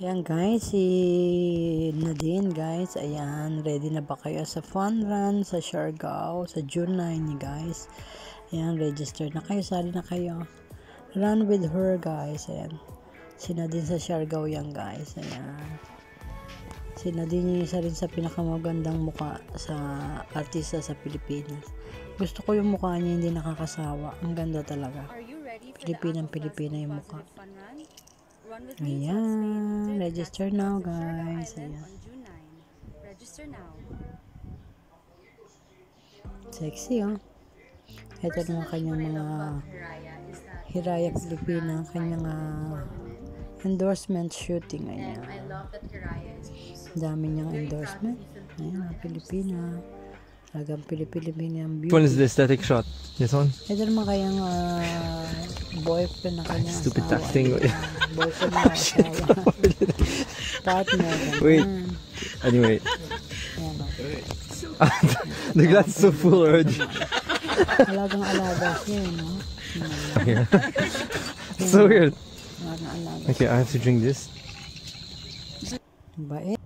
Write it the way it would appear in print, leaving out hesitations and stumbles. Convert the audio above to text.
Ayan guys, si Nadine guys, ayan, ready na ba kayo sa fun run sa Siargao sa June 9 guys? Ayan, register na kayo, sali na kayo. Run with her guys, ayan. Si Nadine sa Siargao yan guys, ayan. Si Nadine yung isa rin sa pinakamagandang muka sa artista sa Pilipinas. Gusto ko yung mukha niya, hindi nakakasawa. Ang ganda talaga. Pilipinang-Pilipina yung mukha. Ayan, register now guys. Ayan. Register now. Sexy oh. Ito naman kanyang mga Hiraya Pilipina, kanyang endorsement shooting. Ayan. I love that Hiraya is Dami niyang endorsement. Ayan, Pilipina. Talagang Pilipina ang Which one is beauty. the aesthetic shot? This one? Ito naman kayang boyfriend na kanyang Stupid asawa. texting. Boyfriend na asawa. Partner. Wait. Ganyan. Anyway. Ayan, The glass is so full already. alagang-alaga siya, no? Yeah. So weird. Alagang-alaga. Okay, I have to drink this. Bait.